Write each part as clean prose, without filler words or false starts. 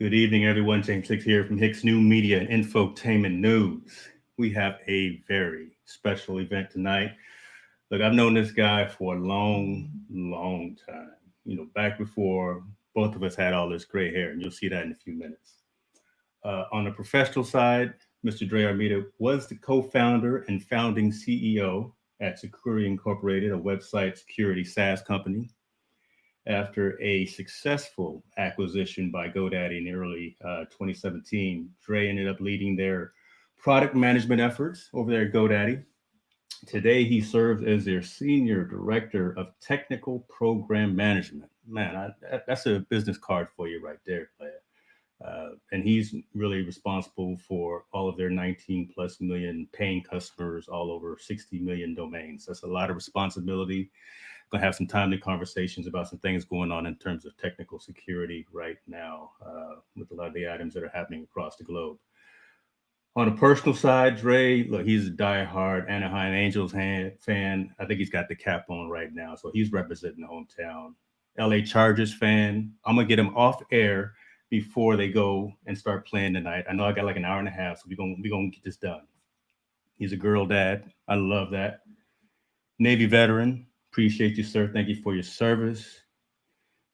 Good evening, everyone. James Hicks here from Hicks New Media and Infotainment News. We have a very special event tonight. Look, I've known this guy for a long, long time. Back before both of us had all this gray hair, and you'll see that in a few minutes. On the professional side, Mr. Dre Armeda was the co-founder and founding CEO at Security Incorporated, a website security SaaS company. After a successful acquisition by GoDaddy in early 2017, Dre ended up leading their product management efforts over there at GoDaddy. Today, he serves as their senior director of technical program management. Man, that's a business card for you right there, player. And he's really responsible for all of their 19 plus million paying customers, all over 60 million domains. That's a lot of responsibility. Going to have some timely conversations about some things going on in terms of technical security right now with a lot of the items that are happening across the globe. On a personal side, Dre, look, he's a diehard Anaheim Angels fan. I think he's got the cap on right now, so he's representing the hometown. LA Chargers fan. I'm gonna get him off air before they go and start playing tonight. I know I got like an hour and a half, so we're gonna get this done. He's a girl dad. I love that. Navy veteran. Appreciate you, sir. Thank you for your service.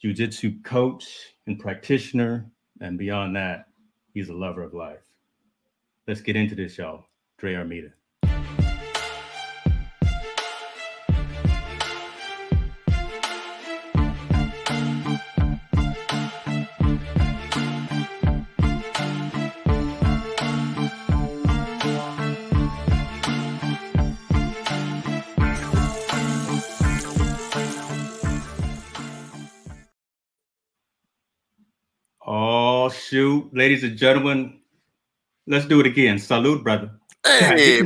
Jiu-Jitsu coach and practitioner, and beyond that, he's a lover of life. Let's get into this, y'all. Dre Armeda. Oh, shoot. Ladies and gentlemen, let's do it again. Salute, brother. God, Hey,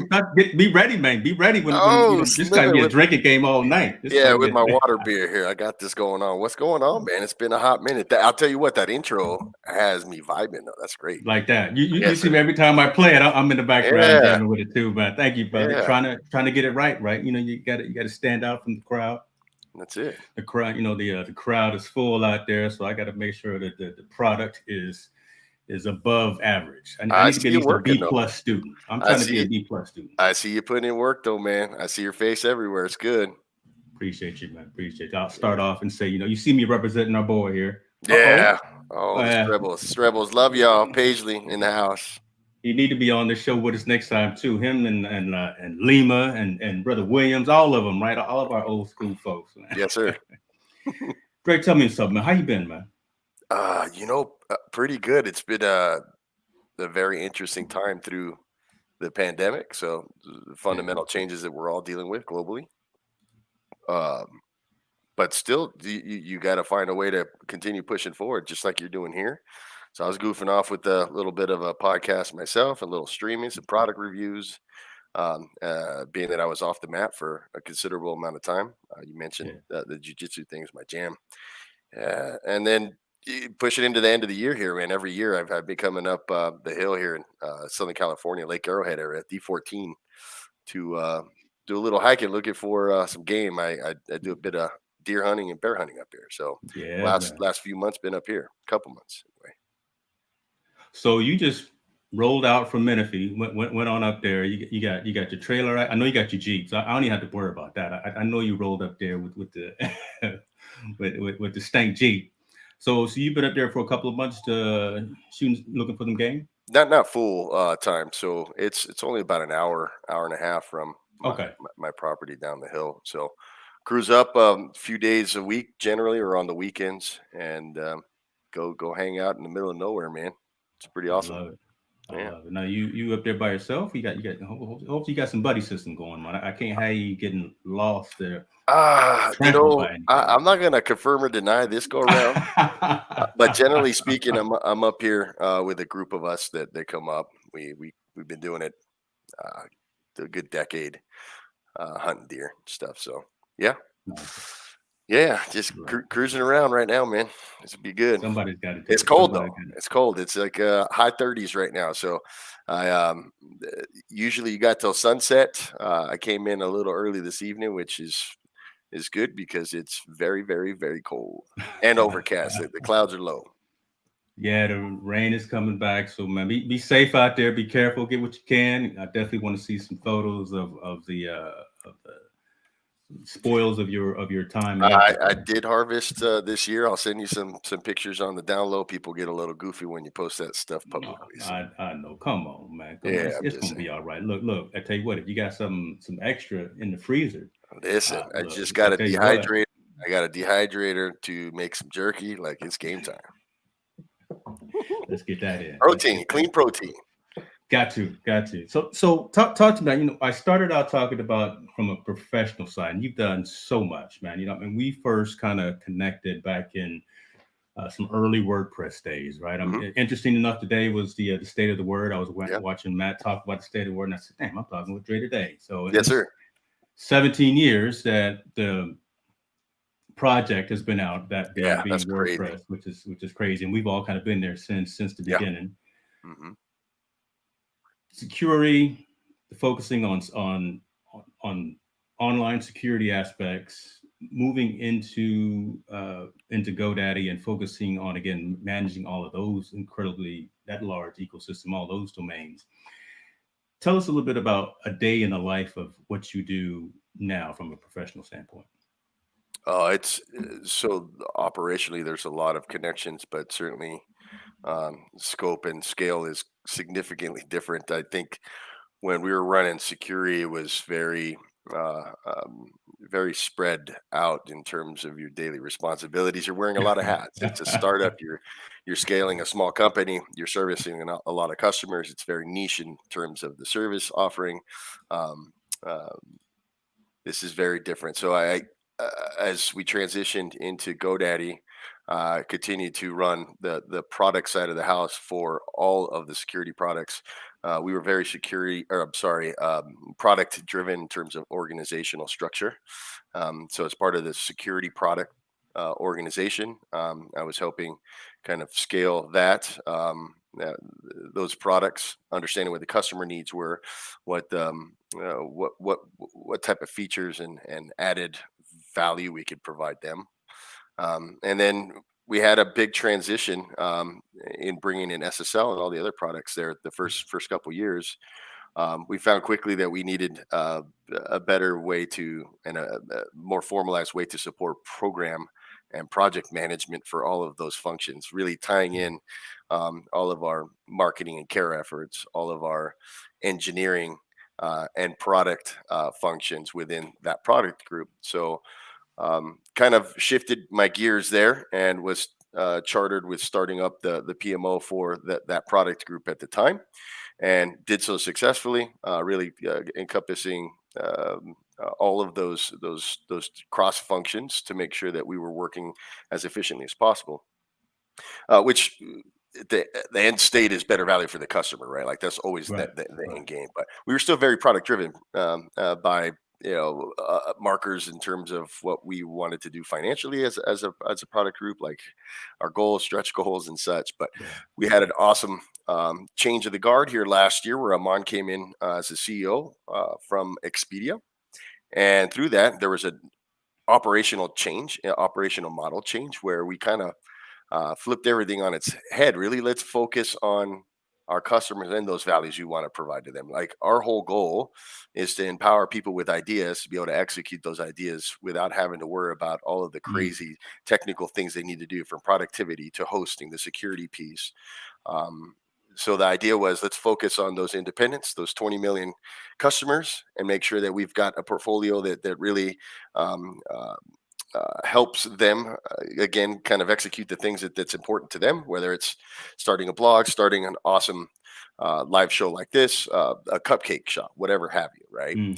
be ready, man. Be ready when this got to snap be a with drinking game all night. with my water beer here. I got this going on. What's going on, man? It's been a hot minute. I'll tell you what, that intro has me vibing though. That's great. Like that. You Yes, see sir. me every time I play it. I'm in the background Yeah, jamming with it too, man. Thank you, brother. yeah. Trying to get it right. You got to stand out from the crowd. That's it. The crowd, the crowd is full out there, so I got to make sure that the product is above average. I I need to be see at you least a working B though. plus student. I'm I trying to be a see B plus student. I see you putting in work though, man. I see your face everywhere. It's good. Appreciate you, man. Appreciate you. I'll start off and say, you see me representing our boy here. Yeah. Oh, Oh, the yeah. Strebels. Strebels. Love y'all. Paisley in the house. He need to be on the show with us next time too. Him and Lima and brother Williams, all of them, right? All of our old school folks. Man. Yes, sir. Greg, tell me something, man. How you been, man? Pretty good. It's been a very interesting time through the pandemic. So the fundamental changes that we're all dealing with globally. But still, you got to find a way to continue pushing forward, just like you're doing here. So I was goofing off with a little bit of a podcast myself, a little streaming, some product reviews. Being that I was off the mat for a considerable amount of time, you mentioned the jiu-jitsu thing is my jam, and then push it into the end of the year here, man. Every year I've been coming up the hill here in Southern California, Lake Arrowhead area, D14, to do a little hiking, looking for some game. I do a bit of deer hunting and bear hunting up here. So last few months been up here, a couple months anyway. So you just rolled out from Menifee, went on up there. You got your trailer. I know you got your Jeep, so I don't even have to worry about that. I know you rolled up there with the with the stank Jeep. So you've been up there for a couple of months to shooting, looking for them game. Not full time. So it's only about an hour and a half from my property down the hill. So cruise up a few days a week generally, or on the weekends, and go hang out in the middle of nowhere, man. It's pretty awesome. I love it. Love it. Now you up there by yourself? You got. Hopefully you got some buddy system going, man. I can't have you getting lost there. I'm not gonna confirm or deny this go around, but generally speaking, I'm up here with a group of us that come up. We've been doing it a good decade, hunting deer stuff. So yeah. Nice. Yeah, just cruising around right now, man. This would be good. Somebody's got it. It's cold though. It's cold. It's like high 30s right now. So I usually you got till sunset. I came in a little early this evening, which is good because it's very, very, very cold and overcast. The clouds are low. Yeah, the rain is coming back, so man, be safe out there. Be careful. Get what you can. I definitely want to see some photos of the spoils of your time in I Africa. did harvest this year. I'll send you some pictures on the down low. People get a little goofy when you post that stuff No, publicly. So I know. Come on, man. Come on. yeah, I'm It's just gonna saying. be all right. Look. I tell you what. If you got some extra in the freezer, Listen, I look. just got I a tell you what. dehydrator. I got a dehydrator to make some jerky. Like it's game time. Let's get that in. Let's Protein, get that. clean protein. Got to. So talk to me. I started out talking about from a professional side, and you've done so much, man. And we first kind of connected back in some early WordPress days, right? Hmm. Interesting enough, today was the state of the word. I was Yeah. watching Matt talk about the state of the word, and I said, "Damn, I'm talking with Dre today." So Yes, it's sir. 17 years that the project has been out, that Yeah, that's being crazy. WordPress, which is crazy, and we've all kind of been there since the Yeah. beginning. Hmm. Security, focusing on online security aspects, moving into GoDaddy and focusing on, again, managing all of those incredibly, that large ecosystem, all those domains. Tell us a little bit about a day in the life of what you do now from a professional standpoint. It's so operationally, there's a lot of connections, but certainly scope and scale is significantly different. I think when we were running security, it was uh, um, very spread out in terms of your daily responsibilities. You're wearing a lot of hats. It's a startup. You're scaling a small company. You're servicing a lot of customers. It's very niche in terms of the service offering. Um, uh, this is very different. So as we transitioned into GoDaddy, continued to run the product side of the house for all of the security products. We were very security, or I'm sorry, product driven in terms of organizational structure. So as part of the security product organization, I was helping kind of scale that. Those products, understanding what the customer needs were, what type of features and added value we could provide them, and then we had a big transition in bringing in SSL and all the other products there. The first couple years, we found quickly that we needed a better way to and a more formalized way to support program and project management for all of those functions, really tying in all of our marketing and care efforts, all of our engineering and product functions within that product group. So kind of shifted my gears there and was chartered with starting up the PMO for that product group at the time, and did so successfully, really encompassing all of those cross functions to make sure that we were working as efficiently as possible. Which the end state is better value for the customer, right? Like that's always Right, the right. end game. But we were still very product driven by markers in terms of what we wanted to do financially as a product group, like our goals, stretch goals, and such. But Yeah. we had an awesome change of the guard here last year, where Amon came in as a CEO from Expedia, and through that there was an operational model change, where we kind of flipped everything on its head. Really, let's focus on our customers and those values you want to provide to them. Like our whole goal is to empower people with ideas to be able to execute those ideas without having to worry about all of the Mm. crazy technical things they need to do, from productivity to hosting, the security piece. Um, so the idea was, let's focus on those independents, those 20 million customers, and make sure that we've got a portfolio that really um, helps them again kind of execute the things that's important to them, whether it's starting a blog, starting an awesome live show like this, a cupcake shop, whatever have you, right? Hmm.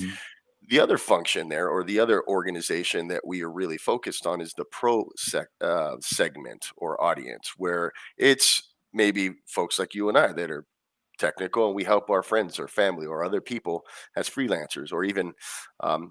The other function there, or the other organization that we are really focused on, is the segment or audience, where it's maybe folks like you and I that are technical, and we help our friends or family or other people as freelancers, or even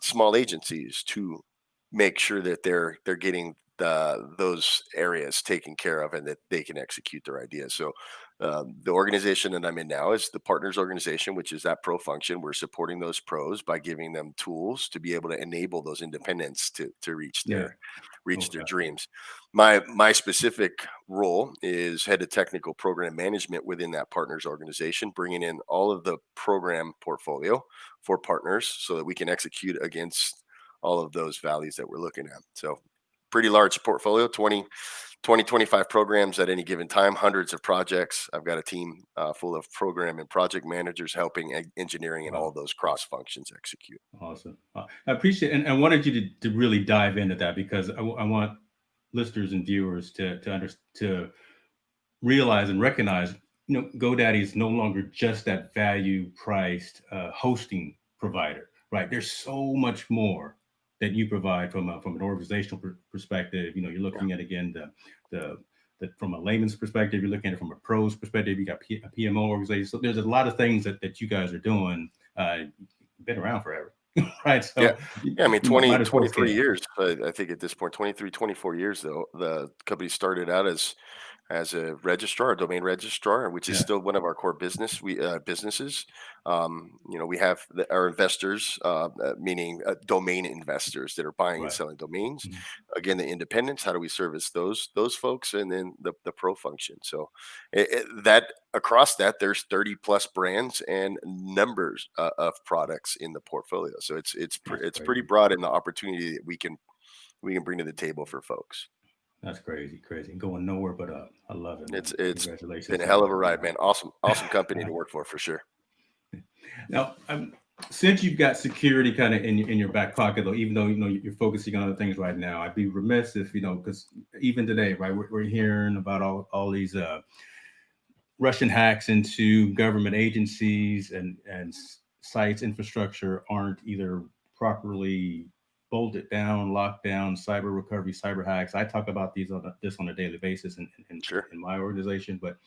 small agencies, to make sure that they're getting those areas taken care of and that they can execute their ideas. So the organization that I'm in now is the partners organization, which is that pro function. We're supporting those pros by giving them tools to be able to enable those independents to Yeah. reach their Okay. dreams. My specific role is head of technical program management within that partners organization, bringing in all of the program portfolio for partners so that we can execute against all of those values that we're looking at. So pretty large portfolio, 25 programs at any given time, hundreds of projects. I've got a team full of program and project managers helping engineering and all Wow. those cross functions execute. Awesome. I appreciate, and I wanted you to really dive into that because I want listeners and viewers to realize and recognize, GoDaddy is no longer just that value priced hosting provider, right? There's so much more that you provide from an organizational perspective. You're Yeah. looking at, again, the from a layman's perspective, you're looking at it from a pro's perspective. You got a PMO organization. So there's a lot of things that you guys are doing. Been around forever, right? Yeah. So Yeah. I mean, you might as well 23 scale. years, I think at this point, 24 years, though, the company started out as a registrar, a domain registrar, which is Yeah, still one of our core businesses. We have our investors, meaning domain investors that are buying and right. selling domains. Mhm. Again, the independents. How do we service those folks, and then the pro function? So that across that, there's 30 plus brands and numbers of products in the portfolio. So That's it's pretty crazy. broad in the opportunity that we can bring to the table for folks. That's crazy, crazy. Going nowhere but up. I love it, man. It's been Congratulations a on hell of that. a ride, man. Awesome company to work for sure. Now, since you've got security kind of in your back pocket, though, even though you're focusing on other things right now, I'd be remiss if because even today, right, we're hearing about all these Russian hacks into government agencies and sites infrastructure aren't either properly bolted down, locked down, cyber recovery, cyber hacks. I talk about this on a daily basis Sure. in my organization. But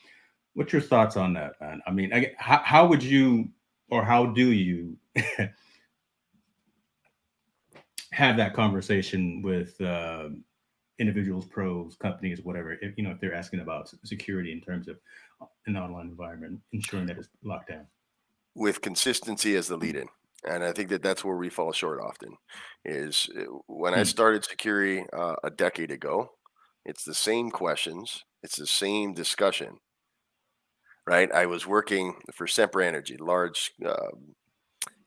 what's your thoughts on that, man? I mean, how would you, or how do you have that conversation with individuals, pros, companies, whatever, if they're asking about security in terms of an online environment, ensuring that it's locked down? With consistency as the lead in. And I think that that's where we fall short often is when I Hmm. started security a decade ago, it's the same questions, it's the same discussion, right? I was working for Sempra Energy, large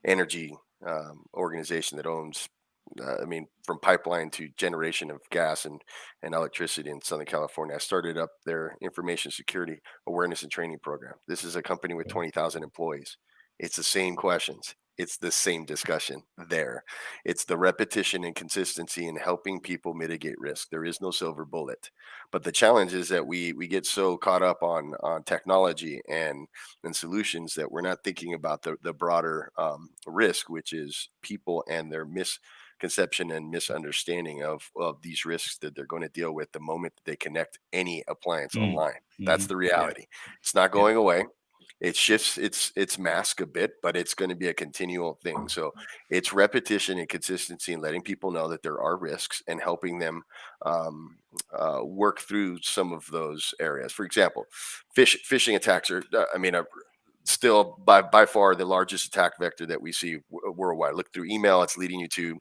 energy organization that owns, from pipeline to generation of gas and electricity in Southern California. I started up their information security awareness and training program. This is a company with 20,000 employees. It's the same questions. It's the same discussion there. It's the repetition and consistency in helping people mitigate risk. There is no silver bullet. But the challenge is that we get so caught up on technology and solutions that we're not thinking about the broader risk, which is people and their misconception and misunderstanding of these risks that they're going to deal with the moment that they connect any appliance Mm. online. That's Hmm. the Yeah, reality. It's not yeah, going away. It shifts its mask a bit, but it's going to be a continual thing. So it's repetition and consistency and letting people know that there are risks and helping them work through some of those areas. For example, phishing attacks are, still by far the largest attack vector that we see worldwide. Look through email; it's leading you to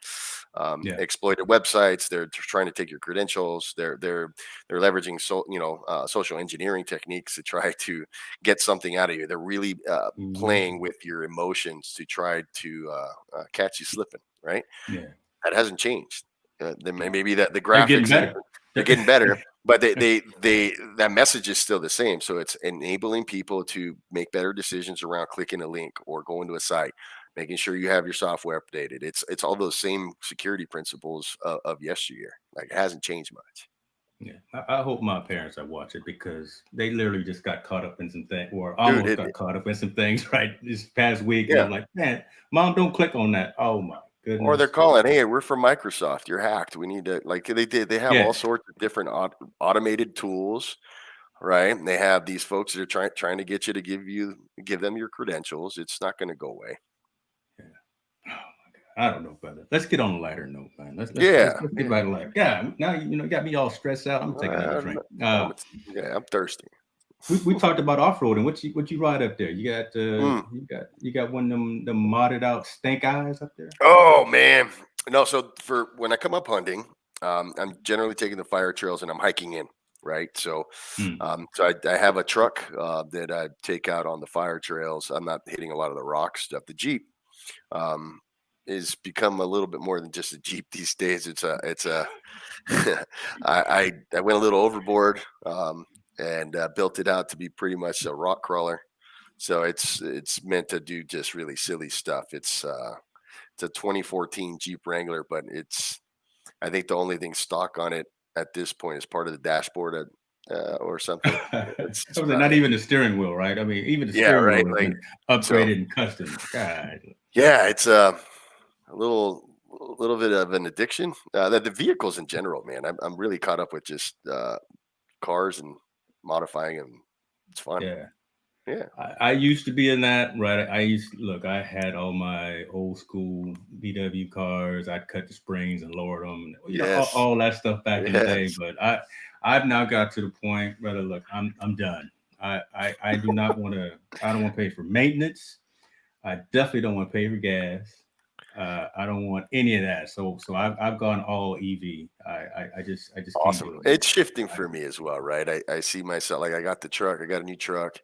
yeah. exploited websites. They're trying to take your credentials. They're leveraging social engineering techniques to try to get something out of you. They're really Mhm. playing with your emotions to try to catch you slipping. Right? Yeah. That hasn't changed. No. Maybe that the They're getting graphics and better. they're getting better, but they that message is still the same. So it's enabling people to make better decisions around clicking a link or going to a site, making sure you have your software updated. It's all those same security principles of yesteryear. Like it hasn't changed much. Yeah. I hope my parents are watching because they literally just got caught up in some things, or Dude, almost got caught up in some things right this past week. And yeah. I'm like, man, mom, don't click on that. Oh my Or they're goodness. calling, hey, we're from Microsoft. You're hacked. We need to like they have Yeah. all sorts of different automated tools, right? And they have these folks that are trying to get you to give them your credentials. It's not going to go away. Yeah. Oh my God. I don't know, brother. Let's get on a lighter note, man. Let's get Yeah. right to lighter. Yeah, now you got me all stressed out. I'm taking another drink. I'm thirsty. We talked about off roading. What you ride up there? Mm. You got one of them modded out stank eyes up there. Oh man, no. So for when I come up hunting, I'm generally taking the fire trails and I'm hiking in. Right. So, Hmm. I have a truck that I take out on the fire trails. I'm not hitting a lot of the rock stuff. The Jeep um, is become a little bit more than just a Jeep these days. It's a I went a little overboard and built it out to be pretty much a rock crawler. So it's meant to do just really silly stuff. It's a 2014 Jeep Wrangler, but I think the only thing stock on it at this point is part of the dashboard or something. That's I was like, about not it. even the steering wheel, right? I mean, even the Yeah, steering right. wheel has Like been so. upgraded and custom. God. Yeah, it's a little bit of an addiction. The vehicles in general, man. I'm really caught up with just cars and modifying them. It's fun. Yeah. Yeah. I used to be in that, right? Look, I had all my old school VW cars. I'd cut the springs and lower them, Yes. all that stuff back in the day. Yes. But I've now got to the point, brother, look, I'm done. I do not want to, I don't want to pay for maintenance. I definitely don't want to pay for gas. I don't want any of that. So I've gone all EV. I just can't Awesome. do it, man. It's shifting for me as well, right? I see myself like I got the truck. I got a new truck.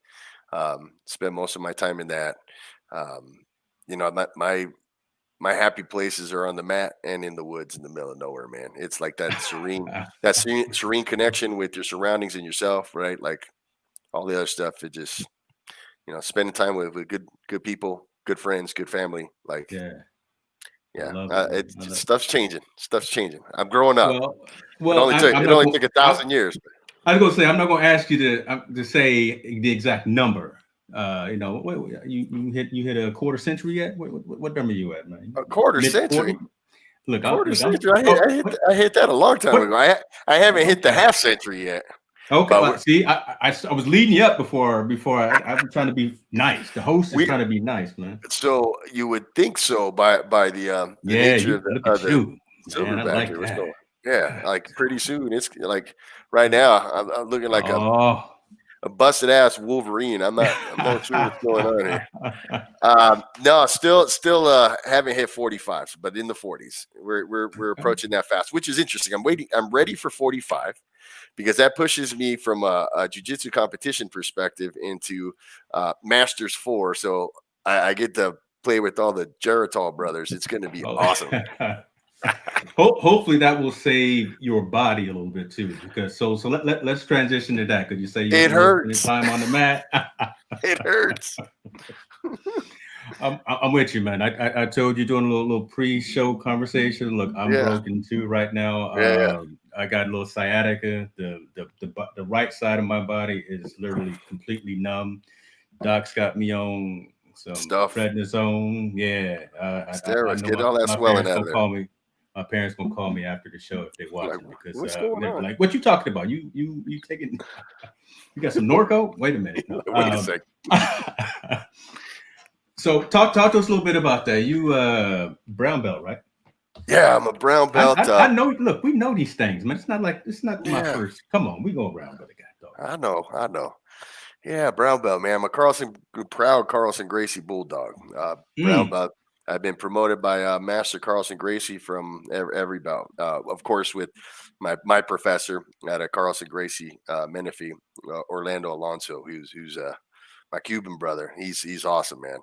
Spend most of my time in that. Um, my happy places are on the mat and in the woods in the middle of nowhere, man. It's like that serene connection with your surroundings and yourself, right? Like all the other stuff. It just spending time with good people, good friends, good family. Like Yeah, I yeah, love it, man. it's just stuff's changing. Stuff's changing. I'm growing up. Well, It well, only took I'm it not only going. took 1,000 years. I was going to say I'm not going to ask you to say the exact number. You hit a quarter century yet? What number you at, man? A quarter Mid century. 40? Look, Quarter I'm. century. Oh, what? I hit that a long time What? ago. I haven't hit the Okay. half century yet. Okay. But Well, see, I was leading you up before I'm trying to be nice. The host is we trying to be nice, man. so you would think so by the Yeah, nature you of look of at the you, man. I silverback like here. What's that. going? Yeah, God. like pretty soon it's like right now I'm looking like Oh. a busted ass Wolverine. I'm not sure what's going on here. No, still haven't hit 45, but in the 40s. We're approaching that fast, which is interesting. I'm ready for 45 because that pushes me from a jiu-jitsu competition perspective into Masters 4. So I get to play with all the Geritol brothers. It's going to be Oh. awesome. Hopefully that will save your body a little bit too, because let's transition to that. Because you say It you're spending hurts. time on the mat. It hurts. I'm with you, man. I told you during a little pre-show conversation. Look, I'm Yeah. broken too right now. Yeah. I got a little sciatica. The right side of my body is literally completely numb. Doc's got me on some Stuff. prednisone. Yeah, I Steroids. know Get all that my swelling parents out of gonna there. call me. My parents gonna call me after the show if they watch Like, it because what's going they're on? like, "What you talking about? You taking? You got some Norco? Wait a minute." No. Wait a second. So talk to us a little bit about that. You brown belt, right? Yeah, I'm a brown belt. I know. Look, we know these things, man. It's not my Yeah, first. Come on, we go around with the guy, dog. I know. Yeah, brown belt, man. I'm a proud Carlson Gracie Bulldog. Brown Mm. belt. I've been promoted by Master Carlson Gracie from every belt. Of course, with my professor at a Carlson Gracie Menifee, Orlando Alonso, who's my Cuban brother. He's awesome, man.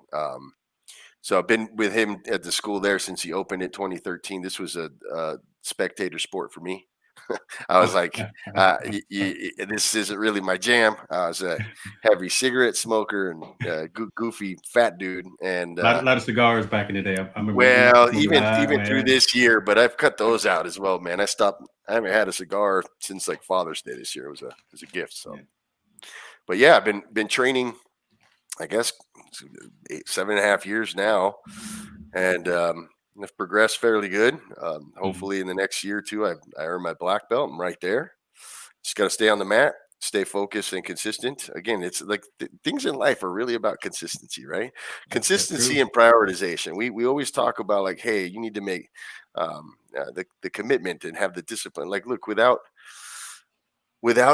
So I've been with him at the school there since he opened it 2013. This was a spectator sport for me. I was like, this isn't really my jam. I was a heavy cigarette smoker and goofy fat dude. And Lot of cigars back in the day. I remember. well, Ah, even through man. this year, but I've cut those out as well, man. I haven't had a cigar since like Father's Day this year. It was a gift. So, Yeah. but yeah, I've been training, I guess 7.5 years now, and I've progressed fairly good. Mhm. Hopefully, in the next year or two, I earn my black belt. I'm right there. Just got to stay on the mat, stay focused and consistent. Again, it's like things in life are really about consistency, right? That's Consistency true. and prioritization. We always talk about like, hey, you need to make the commitment and have the discipline. Like, look, without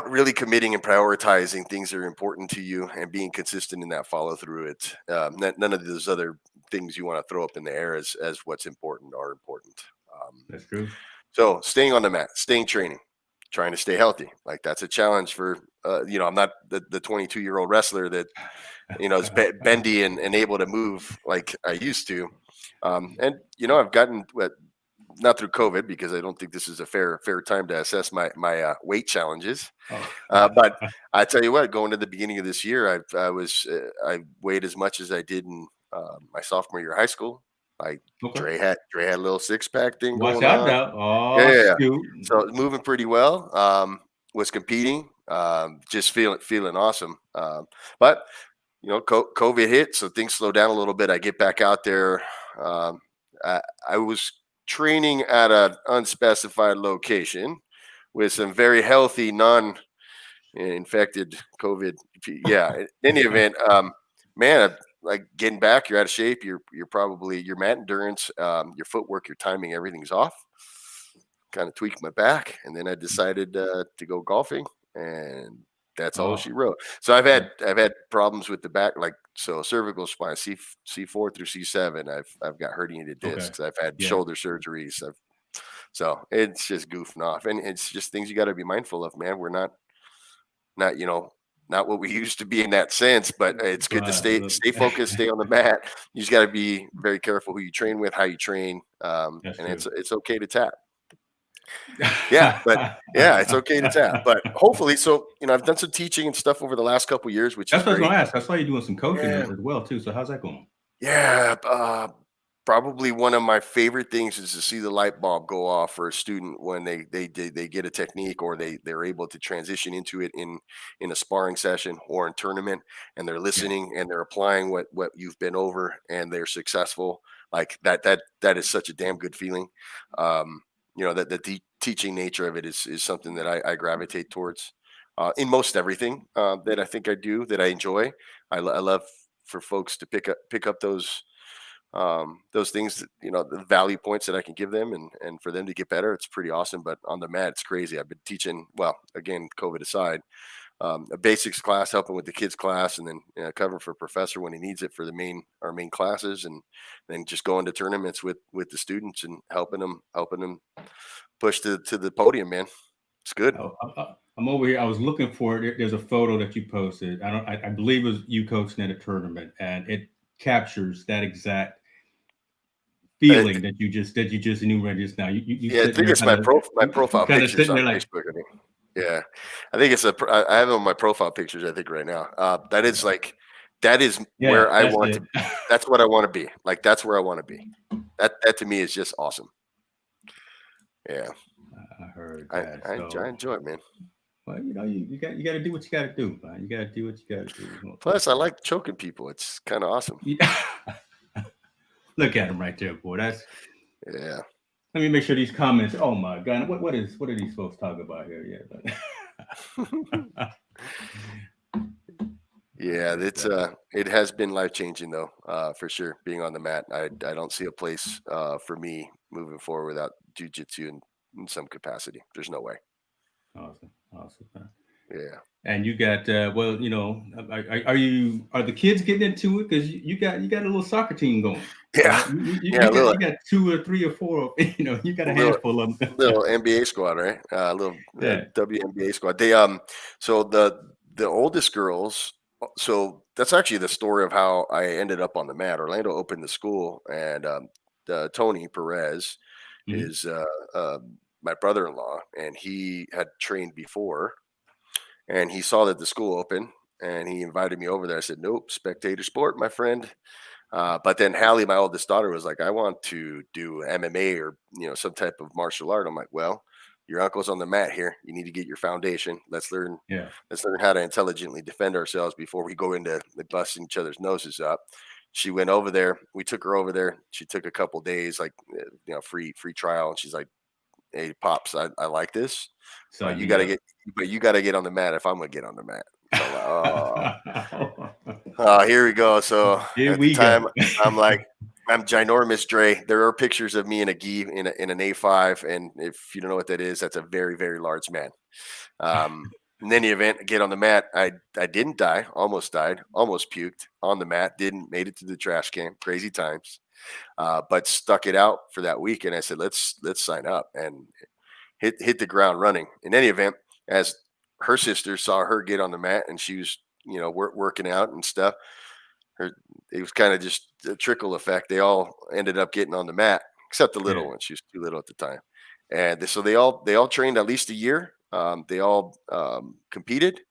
really committing and prioritizing things that are important to you and being consistent in that follow through, it none of those other things you want to throw up in the air as what's important are important. Um, That's true. so staying on the mat, staying training, trying to stay healthy. Like that's a challenge for, I'm not the 22-year-old wrestler that, is bendy and able to move like I used to. And, I've gotten not through COVID because I don't think this is a fair time to assess my weight challenges. Oh. But I tell you what, going to the beginning of this year, I weighed as much as I did in my sophomore year of high school. Like Okay. Dre had a little 6-pack thing Watch going out on. now. Yeah, Oh, yeah, yeah. shoot. So it was moving pretty well. Was competing, just feeling awesome. But COVID hit, so things slowed down a little bit. I get back out there. Um, I was training at an unspecified location with some very healthy, non-infected COVID. Yeah. In any event, man, like getting back, you're out of shape. You're probably your mat endurance, your footwork, your timing, everything's off. Kind of tweaked my back, and then I decided to go golfing, and that's all Oh, she wrote. So I've had problems with the back, like so cervical spine C4 through C7. I've got herniated okay. discs. I've had Yeah. shoulder surgeries. So it's just goofing off, and it's just things you got to be mindful of, man. We're not not what we used to be in that sense, but it's good to Look. stay focused, stay on the mat. You just got to be very careful who you train with, how you train, That's and true. it's okay to tap. Yeah, but yeah, it's okay to tap. But hopefully, so I've done some teaching and stuff over the last couple of years, which is That's what I was great. gonna ask. I saw you doing some coaching Yeah, as well too. So how's that going? yeah. Probably one of my favorite things is to see the light bulb go off for a student when they get a technique or they're able to transition into it in a sparring session or in tournament, and they're Yeah. listening and they're applying what you've been over and they're successful. Like that is such a damn good feeling. That the teaching nature of it is something that I gravitate towards in most everything that I think I do that I enjoy. I love for folks to pick up those things that, the value points that I can give them and for them to get better. It's pretty awesome. But on the mat, it's crazy. I've been teaching, well, again, COVID aside, a basics class, helping with the kids class, and then covering for professor when he needs it for our main classes, and then just going to tournaments with the students and helping them push to the podium, man. It's good. Oh, I'm over here. I was looking for it. There's a photo that you posted. I believe it was you coaching at a tournament, and it captures that exact I, feeling that you just enumerated just now. You yeah, I sitting think there it's my you profile kind of pictures sitting on there like, Facebook. I think. Yeah, I think I have it on my profile pictures. I think right now. That is yeah, where I that's want it. to. That's what I want to be. Like that's where I want to be. That to me is just awesome. Yeah, I heard that. I So, enjoy it, man. well, you got to do what you got to do, man. You got to do what you got to do. Plus, I like choking people. It's kind of awesome. Look at him right there, boy. That's. Yeah, Let me make sure these comments. Oh my God, what are these folks talking about here? Yeah. yeah. But, It has been life changing though, for sure. Being on the mat, I don't see a place for me moving forward without jujitsu in some capacity. There's no way. awesome. Man. Yeah. And you got are the kids getting into it? Because you got a little soccer team going. Yeah, yeah, You got two or three or four. You got a little handful of them. little NBA squad, right? Little Yeah. WNBA squad. They so the oldest girls. So that's actually the story of how I ended up on the mat. Orlando opened the school, and Tony Perez Mhm. is my brother-in-law, and he had trained before, and he saw that the school opened, and he invited me over there. I said, "Nope, spectator sport, my friend." But then Hallie, my oldest daughter, was like, "I want to do MMA or some type of martial art." I'm like, "Well, your uncle's on the mat here. You need to get your foundation. Yeah. Let's learn how to intelligently defend ourselves before we go into busting each other's noses up." She went over there. We took her over there. She took a couple days, like free trial, and she's like, hey, pops, I like this, Sign you me got to up. get on the mat if I'm gonna get on the mat. So I'm like, here we go. So Here at the we go. time, I'm like, I'm ginormous, Dre. There are pictures of me in a gi in an A5, and if you don't know what that is, that's a very, very large man. In any event, get on the mat. I didn't die, almost died, almost puked on the mat, didn't made it to the trash can. Crazy times, but stuck it out for that week. And I said, let's sign up and hit the ground running. In any event, as her sister saw her get on the mat and she was working out and stuff, her it was kind of just a trickle effect. They all ended up getting on the mat, except the little Yeah. one. She was too little at the time, and so they all trained at least a year. They all competed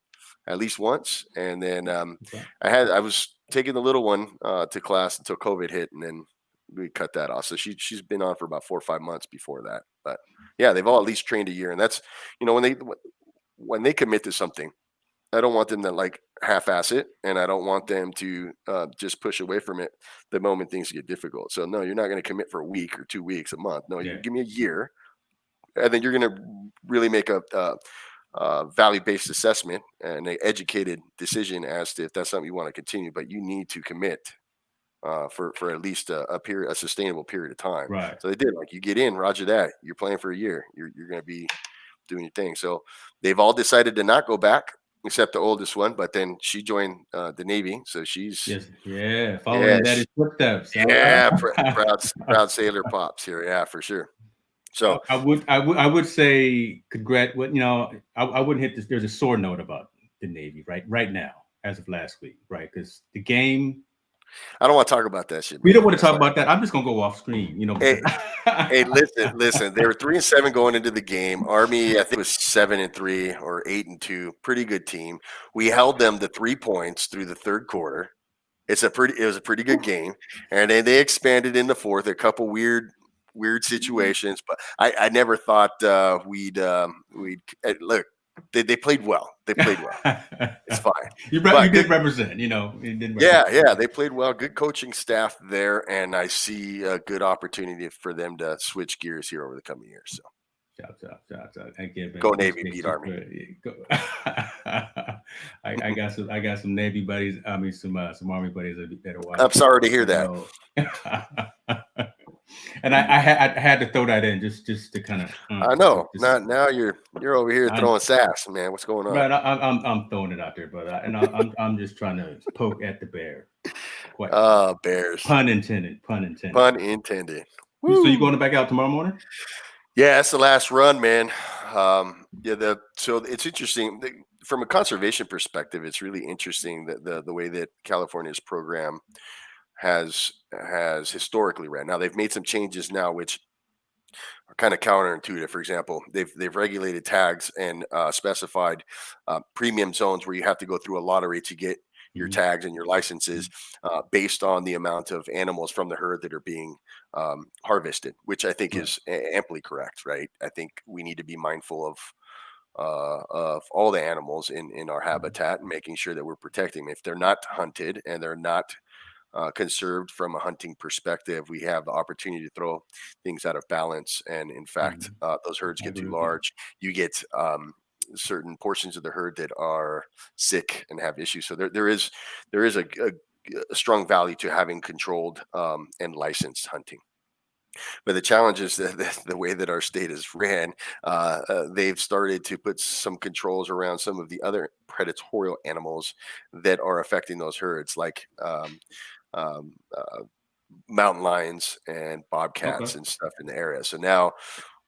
at least once, and then Okay. I was taking the little one to class until COVID hit, and then we cut that off. So she's been on for about 4 or 5 months before that. But yeah, they've all at least trained a year, and that's when they commit to something. I don't want them to like half-ass it, and I don't want them to just push away from it the moment things get difficult. So no, you're not going to commit for a week or 2 weeks, a month. No, you Yeah. give me a year, and then you're going to really make a value-based assessment and an educated decision as to if that's something you want to continue. But you need to commit for at least a sustainable period of time. Right. So they did. Like you get in, Roger that. You're playing for a year. You're going to be doing your thing. So they've all decided to not go back, except the oldest one. But then she joined the Navy, so she's Yes. Yeah. Following yeah, in daddy's footsteps. All yeah, right. proud sailor pops here. Yeah, for sure. So I would say congrat. What I wouldn't hit this. There's a sore note about the Navy right now, as of last week, right? Because the game. I don't want to talk about that shit, We man. don't want to That's talk fine. about that. I'm just gonna go off screen, Hey, because hey, listen. They were 3-7 going into the game. Army, I think, was 7-3 or 8-2. Pretty good team. We held them to 3 points through the third quarter. It was a pretty good game, and then they expanded in the fourth. A couple weird situations, but I never thought we'd look. They played well. They played well. It's fine. you But did good. represent. You did Yeah, represent. yeah, they played well. Good coaching staff there, and I see a good opportunity for them to switch gears here over the coming years. So Shout. Again, man, go Coach Navy, Hicks, beat Army. I got some Navy buddies. I mean, some Army buddies that are I'm watching. sorry to hear that. And I had to throw that in just to kind of. I know. Now you're over here throwing sass, man. What's going on? Right, I'm throwing it out there, but I'm just trying to poke at the bear. Quite Bears. pun intended. Pun intended. Pun intended. So you going back out tomorrow morning? Yeah, that's the last run, man. So it's interesting from a conservation perspective. It's really interesting that the way that California's program has historically ran. Now they've made some changes now, which are kind of counterintuitive. For example, they've regulated tags and specified premium zones where you have to go through a lottery to get your tags and your licenses based on the amount of animals from the herd that are being harvested, which I think is amply correct. Right? I think we need to be mindful of all the animals in our habitat and making sure that we're protecting them. If they're not hunted and they're not conserved from a hunting perspective, we have the opportunity to throw things out of balance. And in fact, those herds get too large. You get certain portions of the herd that are sick and have issues. So there is a strong value to having controlled and licensed hunting. But the challenge is that the way that our state is ran, they've started to put some controls around some of the other predatory animals that are affecting those herds, like um, uh, mountain lions and bobcats and stuff in the area. So now,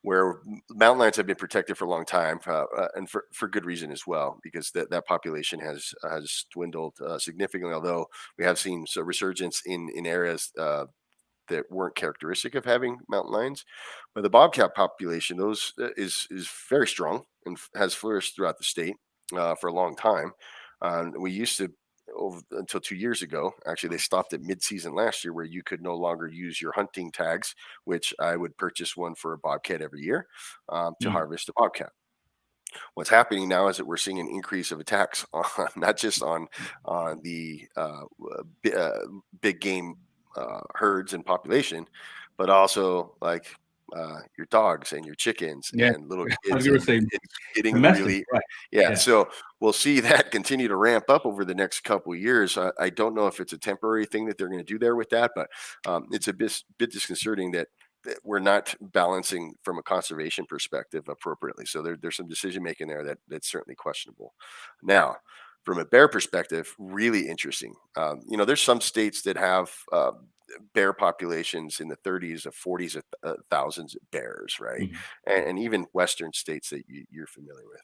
where mountain lions have been protected for a long time, and for good reason as well, because that population has dwindled significantly. Although we have seen a resurgence in areas that weren't characteristic of having mountain lions, but the bobcat population, is very strong and has flourished throughout the state for a long time. We used to, until 2 years ago, actually, they stopped at mid-season last year, where you could no longer use your hunting tags, which I would purchase one for a bobcat every year to harvest a bobcat. What's happening now is that we're seeing an increase of attacks on not just on the big game herds and population, but also like your dogs and your chickens Yeah. and little I was kids, gonna and say it's getting domestic, really, right? yeah. Yeah. So we'll see that continue to ramp up over the next couple of years. I don't know if it's a temporary thing that they're going to do there with that, but it's a bit disconcerting that we're not balancing from a conservation perspective appropriately. So there's some decision making there that's certainly questionable. Now, from a bear perspective, really interesting. There's some states that have bear populations in the 30s or 40s of thousands of bears, right? Mhm. And even Western states that you're familiar with.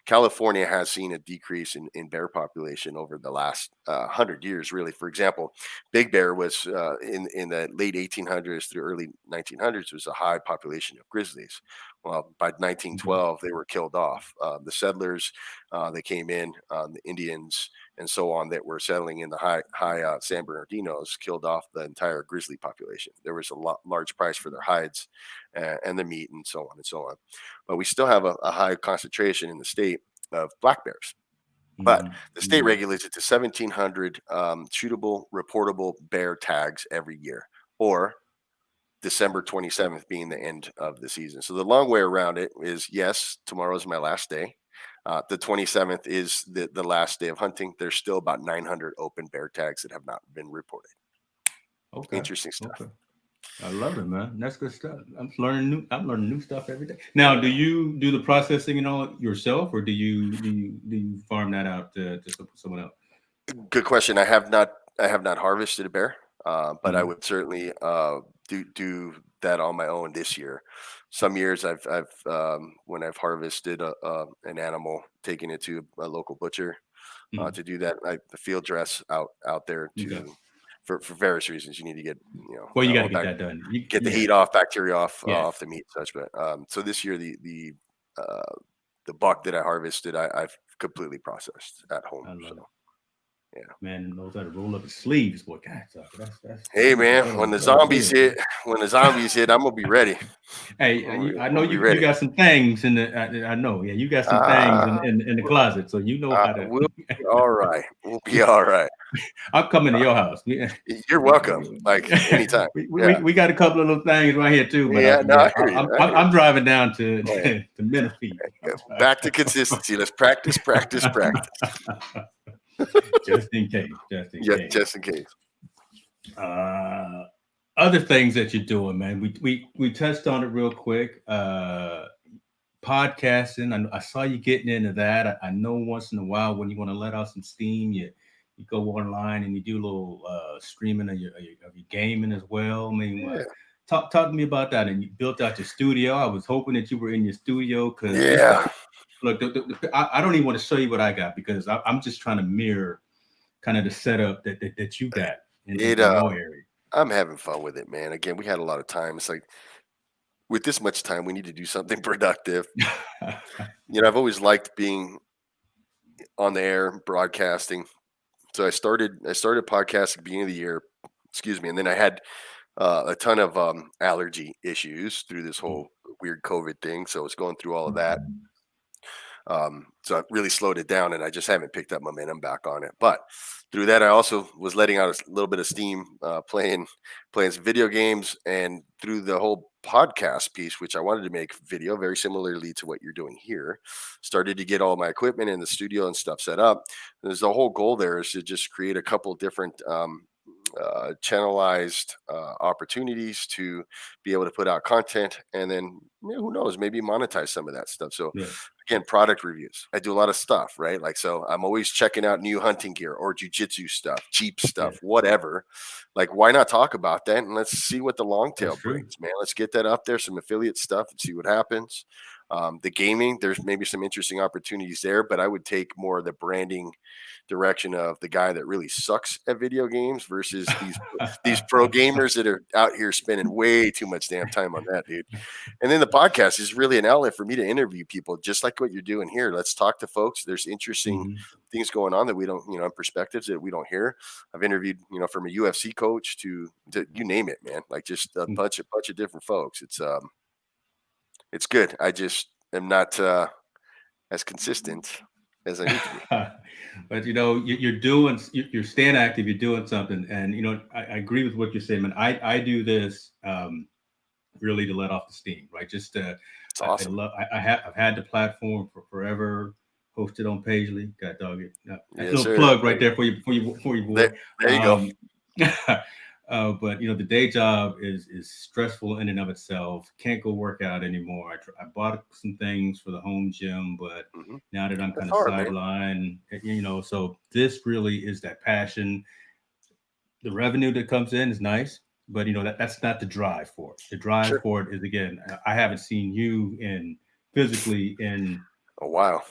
California has seen a decrease in bear population over the last 100 years, really. For example, Big Bear was in the late 1800s through early 1900s was a high population of grizzlies. Well, by Okay. 1912, they were killed off. The settlers, they came in, the Indians and so on that were settling in the high San Bernardinos killed off the entire grizzly population. There was a large price for their hides and the meat and so on and so on. But we still have a high concentration in the state of black bears. But Mhm. the state Mhm. regulates it to 1,700 shootable, reportable bear tags every year, or December 27th being the end of the season. So the long way around it is, yes, tomorrow's my last day. The 27th is the last day of hunting. There's still about 900 open bear tags that have not been reported. Okay. Interesting stuff. Okay. I love it, man. That's good stuff. I'm learning new stuff every day. Now, do you do the processing and all yourself, or do you farm that out to someone else? Good question. I have not harvested a bear, but I Mhm. would certainly do that on my own this year. Some years I've when I've harvested an animal, taken it to a local butcher Mhm. to do that. The field dress out there Okay. for various reasons. You need to get Well, you got to all get back, that done. get the Yeah. heat off, bacteria Yeah. off the meat, and such. But so this year the buck that I harvested, I've completely processed at home. I love So it. yeah. Man knows how to roll up his sleeves, boy. God, that's Hey you man, well good, man. when the zombies hit, I'm gonna be ready. Hey, I'm I know gonna be you ready. got some things in the. I know, yeah, you got some things Uh, in the closet, so you know how to. we'll be all right. We'll be all right. I'm coming to Uh, your house. you're welcome. Like anytime. We Yeah. we got a couple of little things right here too, but Yeah. No, yeah, I hear you. I hear I'm you. driving down to Yeah. to Menifee. Back to consistency. Let's practice, practice, practice. Just in case, just in Yeah, case. just in case. Uh, Other things that you're doing, man. We touched on it real quick. Podcasting. I saw you getting into that. I know once in a while when you want to let out some steam, you go online and you do a little streaming of your gaming as well. I mean, Yeah. talk to me about that. And you built out your studio. I was hoping that you were in your studio because this Yeah. stuff. Look, I don't even want to show you what I got because I'm just trying to mirror kind of the setup that you got It in your area. I'm having fun with it, man. Again, we had a lot of time. It's like with this much time, we need to do something productive. I've always liked being on the air, broadcasting. So I started podcasting at the beginning of the year, excuse me, and then I had a ton of allergy issues through this whole weird COVID thing. So I was going through all of that. So I really slowed it down, and I just haven't picked up momentum back on it. But through that, I also was letting out a little bit of steam, playing some video games, and through the whole podcast piece, which I wanted to make video very similarly to what you're doing here, started to get all my equipment in the studio and stuff set up. There's the whole goal there is to just create a couple different channelized opportunities to be able to put out content, and then who knows, maybe monetize some of that stuff. So Yeah. again, product reviews. I do a lot of stuff, right? Like, so I'm always checking out new hunting gear or jujitsu stuff, cheap Yeah. stuff, whatever. Like, why not talk about that? And let's see what the long That's tail true. brings, man. Let's get that up there, some affiliate stuff, and see what happens. The gaming, there's maybe some interesting opportunities there, but I would take more of the branding direction of the guy that really sucks at video games versus these pro gamers that are out here spending way too much damn time on that, dude. And then the podcast is really an outlet for me to interview people, just like what you're doing here. Let's talk to folks. There's interesting Mhm. things going on that we don't, perspectives that we don't hear. I've interviewed, from a UFC coach to you name it, man. Like just a bunch of different folks. It's good. I just am not as consistent as I need to be. But you're doing, you're staying active, you're doing something, and I agree with what you're saying, man. I do this. really to let off the steam, right? Just It's awesome. I've had the platform for forever, hosted on Pagely. God dog it. A Yes, little sir. plug right there for you, boy. There you go. But the day job is stressful in and of itself. Can't go work out anymore. I bought some things for the home gym, but Mhm. now that I'm That's kind of hard, man. sidelined, so this really is that passion. The revenue that comes in is nice, but that's not the drive for it. The drive Sure. for it is, again, I haven't seen you in physically in Oh, wow.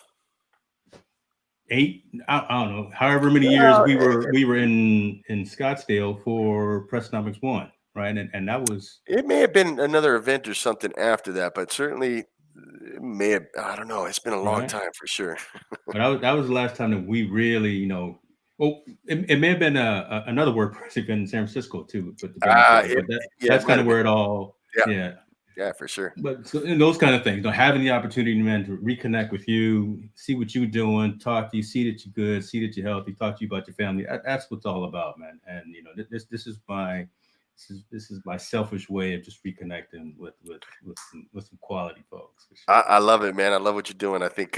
I don't know, however many years Well, we were in Scottsdale for Pressnomics 1, right? And that was it may have been another event or something after that, but certainly it may have. I don't know. It's been a long right. time for sure. But that was the last time that we really, well, it may have been another WordPress event in San Francisco too, but to be honest with you, but Yeah, that's it might kind have of been. where it all, Yeah, yeah. yeah, for sure. But so, those kind of things, having the opportunity, man, to reconnect with you, see what you're doing, talk to you, see that you're good, see that you're healthy, talk to you about your family. That's what it's all about, man. And this is my selfish way of just reconnecting with some quality folks. For sure. I love it, man. I love what you're doing. I think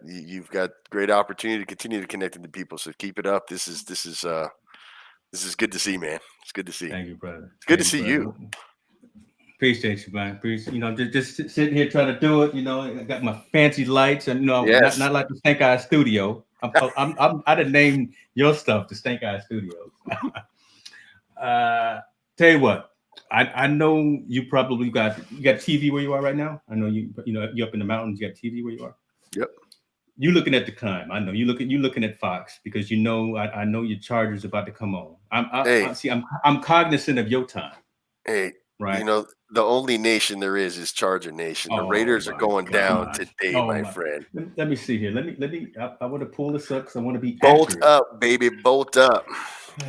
you've got great opportunity to continue to connect to people. So keep it up. This is good to see, man. It's good to see. Thank you, brother. It's good to Thank you, see brother. you. Appreciate you, man. Just sitting here trying to do it. I got my fancy lights, and Yes. not like the Stank Eye Studio. I didn't name your stuff the Stank Eye Studios. Tell you what, I know you probably got TV where you are right now. I know you're up in the mountains. You got TV where you are. Yep. You looking at the climb. I know you looking at Fox because I know your Chargers about to come on. Hey. I'm cognizant of your time. Hey, Right. the only nation there is Charger Nation. The Raiders are going down today, my friend. Let me see here. Let me. I want to pull this up because I want to be Bolt accurate. up, baby. Bolt up.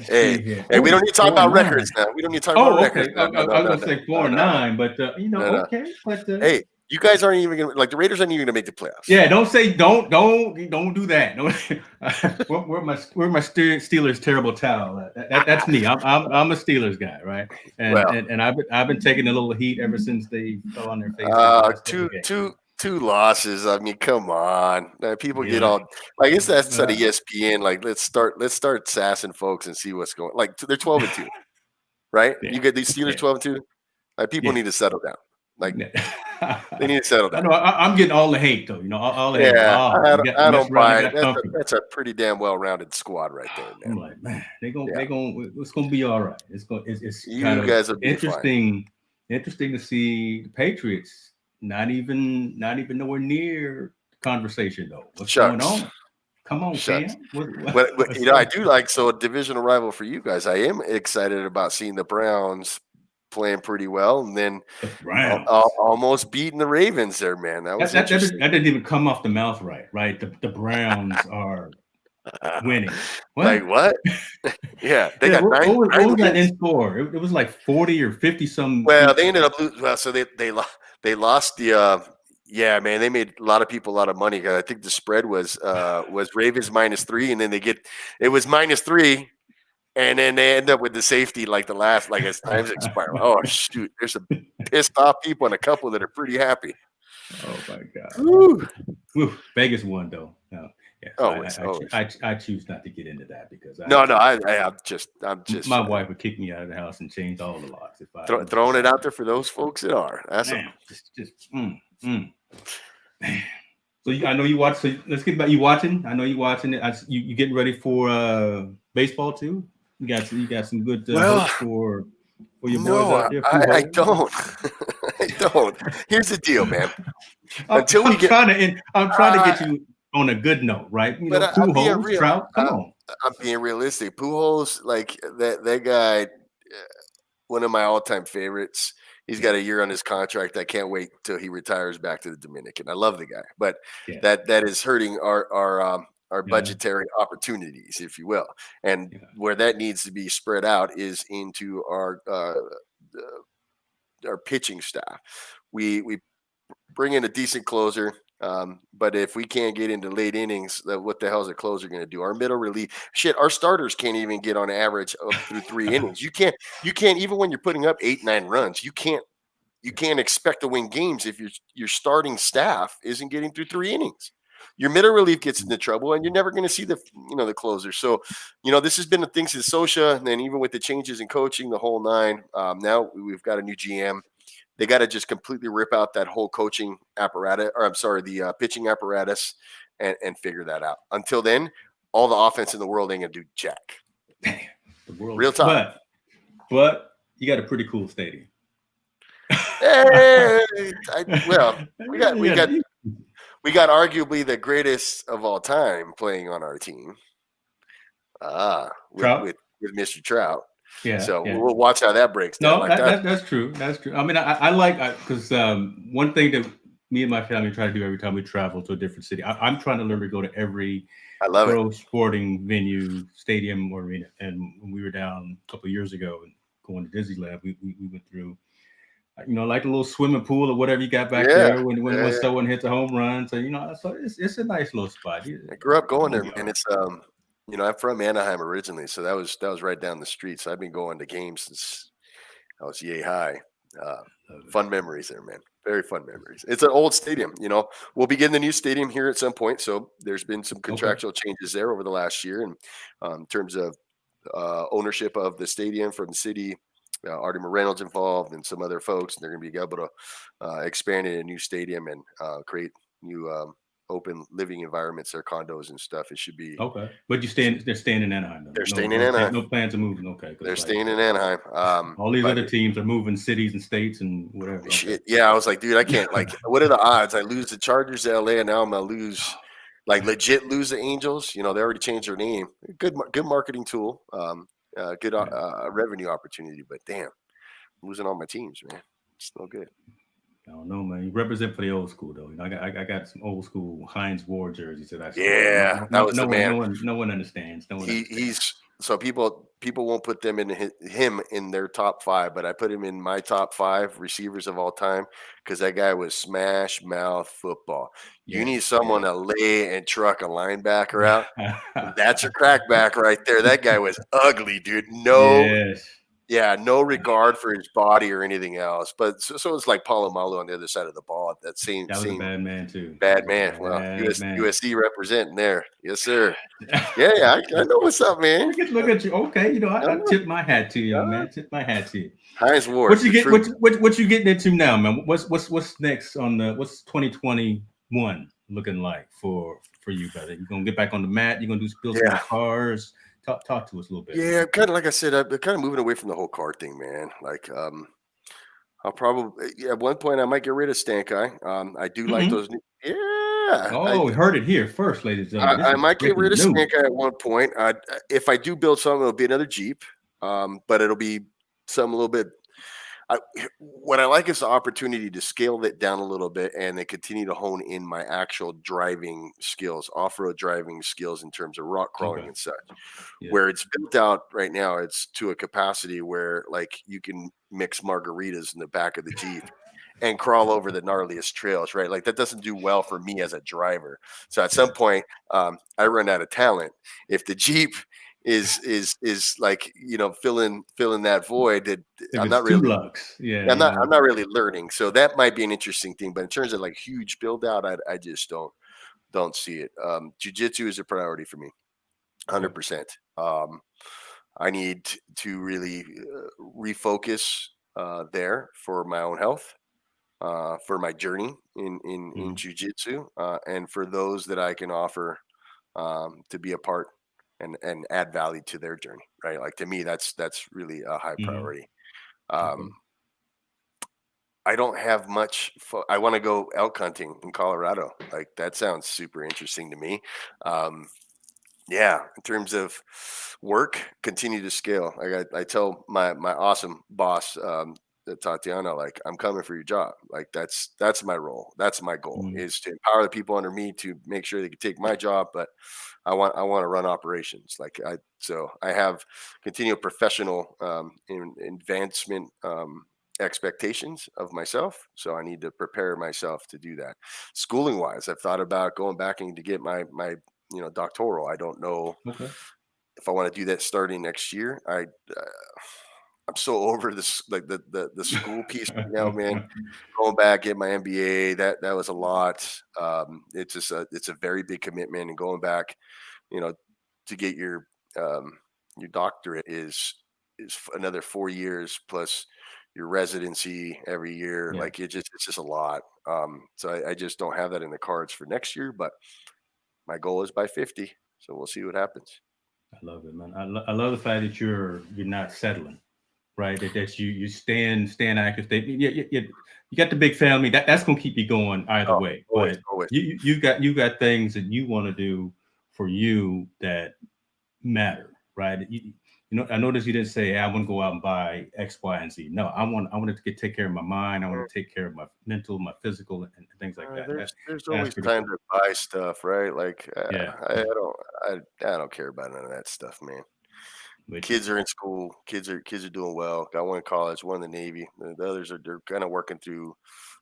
Hey, we don't need to talk about records now. We don't need to talk about records. Okay. I was gonna say 4-9, but okay. But hey, you guys aren't even gonna the Raiders aren't even gonna make the playoffs. Yeah, don't do that. Where my Steelers terrible towel? That's me. I'm a Steelers guy, right? And I've been taking a little heat ever since they fell on their faces. Two losses. I mean, come on. People get all like it's that set of ESPN. Like, let's start sassing folks and see what's going. Like, they're 12-2, right? Yeah. You get these Steelers 12-2. Like, people need to settle down. Like, they need to settle down. I know. I'm getting all the hate though. All the hate. I don't buy it. That's a pretty damn well-rounded squad right there, man. I'm like, man, it's gonna be all right. It's you kind guys of will be interesting to see the Patriots not even nowhere near the conversation though. What's going on? Come on, fam. I do like a divisional rival for you guys. I am excited about seeing the Browns playing pretty well, and then almost beating the Ravens there, man. That didn't even come off the mouth right. The Browns are winning. What? Like what? Yeah, they got nine. What was that in score? It was like 40 or 50 some. Well, they ended up losing. Well, so they lost the. Yeah, man, they made a lot of people a lot of money. I think the spread was Ravens -3, and then it was -3. And then they end up with the safety like as times expire. Oh shoot! There's some pissed off people and a couple that are pretty happy. Oh my god! Woo. Vegas won though. No, yeah. I choose not to get into that because I'm just. My wife would kick me out of the house and change all the locks if I throwing it out there for those folks that are. That's So I know you watch. So let's get back. You watching? I know you watching it. You getting ready for baseball too? You got some good hopes for your boys out there. I don't. I don't. Here's the deal, man. I'm trying to get you on a good note, right? Pujols, Trout. Come on. I'm being realistic. Pujols, like that guy, one of my all-time favorites. He's got a year on his contract. I can't wait till he retires back to the Dominican. I love the guy, but that is hurting our budgetary opportunities, if you will. And where that needs to be spread out is into our pitching staff. We bring in a decent closer, but if we can't get into late innings, what the hell is a closer going to do? Our middle relief, our starters can't even get on average up through 3 innings. You can't even when you're putting up 8-9 runs. You can't you can't expect to win games if your starting staff isn't getting through 3 innings. Your middle relief gets into trouble, and you're never going to see the closer. So, this has been a thing since Sosha, and then even with the changes in coaching, the whole nine. Now we've got a new GM. They got to just completely rip out that whole coaching apparatus, or I'm sorry, the pitching apparatus, and figure that out. Until then, all the offense in the world ain't gonna do jack. Damn, the world. Real talk. But you got a pretty cool stadium. Hey, we got arguably the greatest of all time playing on our team. With Mr. Trout. Yeah. So we'll watch how that breaks down. No, that's true. That's true. I mean, I like because one thing that me and my family try to do every time we travel to a different city, I'm trying to learn to go to every pro sporting venue, stadium, or arena. And when we were down a couple of years ago and going to Disneyland, we went through, like a little swimming pool or whatever you got back there when someone hits a home run. So so it's a nice little spot. I grew up going there, and it's I'm from Anaheim originally, so that was right down the street. So I've been going to games since I was yay high. Fun memories there, man. Very fun memories. It's an old stadium. We'll be getting the new stadium here at some point. So there's been some contractual changes there over the last year, and in terms of ownership of the stadium from the city. Artie Reynolds involved and some other folks, and they're going to be able to expand in a new stadium and create new open living environments, their condos and stuff. It should be okay. But they're staying in Anaheim. Though. They're staying in Anaheim. No plans of moving. Okay, they're staying in Anaheim. All these other teams are moving cities and states and whatever. Okay. Yeah, I was like, dude, I can't. What are the odds? I lose the Chargers to LA, and now I'm gonna lose, legit lose the Angels. They already changed their name. Good marketing tool. Good revenue opportunity, but damn, I'm losing all my teams, man. It's no good. I don't know, man. You represent for the old school, though. I got some old school Heinz Ward jerseys that that was the man. No one understands. He's so people won't put him in their top 5, but I put him in my top 5 receivers of all time because that guy was smash mouth football. You need someone to lay and truck a linebacker out. That's your crackback right there. That guy was ugly, dude. No regard for his body or anything else. But so it's like Palomalu on the other side of the ball. That was a bad man too. Bad man. Well, USC representing there. Yes, sir. I know what's up, man. Look at you. Okay, I tip my hat to you, man. Tip my hat to you. Heinz Ward. What you getting into now, man? What's next on what's 2021 looking like for you, brother? You gonna get back on the mat? You gonna build some cars? Talk to us a little bit. Yeah, kind of like I said, I'm kind of moving away from the whole car thing, man. I'll probably at one point I might get rid of Stankai. I do like those. We heard it here first, ladies and gentlemen. I might get rid of Stankai at one point. If I do build something, it'll be another Jeep, but it'll be some a little bit. What I like is the opportunity to scale that down a little bit and then continue to hone in my actual driving skills, off-road driving skills in terms of rock crawling and such. Yeah. Where it's built out right now, it's to a capacity where you can mix margaritas in the back of the Jeep and crawl over the gnarliest trails, right? That doesn't do well for me as a driver. So at some point, I run out of talent. If the Jeep is filling that void that I'm not really I'm not really learning. So that might be an interesting thing. But in terms of huge build out, I just don't see it. Jiu-jitsu is a priority for me. 100%. I need to really refocus there for my own health, for my journey in jiu-jitsu, and for those that I can offer to be a part and add value to their journey, right? To me, that's really a high priority. I don't have much. I want to go elk hunting in Colorado. That sounds super interesting to me. In terms of work, continue to scale. I tell my awesome boss, Tatiana, I'm coming for your job. That's my role. That's my goal is to empower the people under me to make sure they can take my job. But I want to run operations. So I have continual professional advancement expectations of myself. So I need to prepare myself to do that. Schooling wise, I've thought about going back and to get my doctoral. I don't know if I want to do that starting next year. I'm so over this, like the school piece right now, man. Going back, get my MBA, that was a lot. It's just it's a very big commitment, and going back, you know, to get your doctorate is another 4 years plus your residency every year. Yeah, Like it's just a lot. So I just don't have that in the cards for next year, but my goal is by 50. So we'll see what happens. I love it, man. I love the fact that you're not settling, right? That you stand active. You got the big family. That's gonna keep you going either Oh, way. always, But always. you got things that you want to do for you that matter, right? I noticed you didn't say, hey, I want to go out and buy X, Y, and Z. No, I want to take care of my mind. I want to take care of my mental, my physical, and things like that. There's That's always critical. time to buy stuff, right? Like Yeah, I don't care about none of that stuff, man. with you. Kids are in school. Kids are doing well. Got one in college, one in the Navy. The others are they're kind of working through.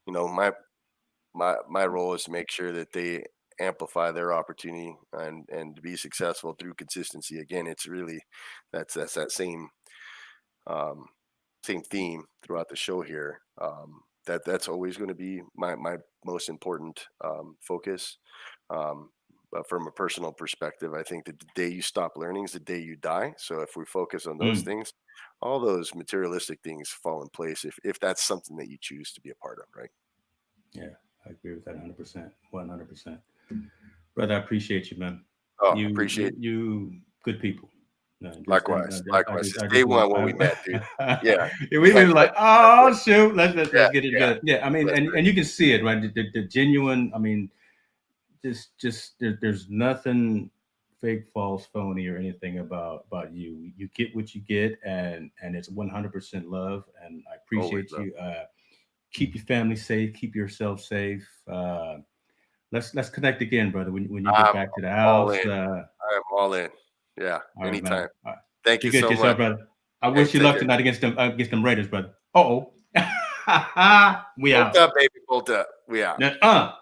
My role is to make sure that they amplify their opportunity and to be successful through consistency. Again, it's really that's that um, same theme throughout the show here. That's always going to be my most important focus. But from a personal perspective, I think that the day you stop learning is the day you die. So if we focus on those Mm, things, all those materialistic things fall in place if that's something that you choose to be a part of, right? yeah, I agree with that 100%. 100%. Brother, I appreciate you, man. Oh, You appreciate it. good people. No, Likewise, I likewise. just Since I day just want one when we met, dude. Yeah, yeah, we we had were that like, that oh voice. shoot, Yeah, let's get it yeah. together. Yeah, I mean, Listen, and you can see it, right? The genuine. I mean, there's nothing fake, false, phony, or anything about you. You get what you get, and it's 100% love. And I always, appreciate bro. you. Keep your family safe. Keep yourself safe. Let's connect again, brother. When you get I'm back to the all house. in. I am all in. Yeah, All right, man. anytime. All right. Thank Be you good to so much. yourself, brother. I Hey, wish you take luck care. tonight against them Raiders, brother. We Bolt out. up, baby. Bolt up. We out. Uh.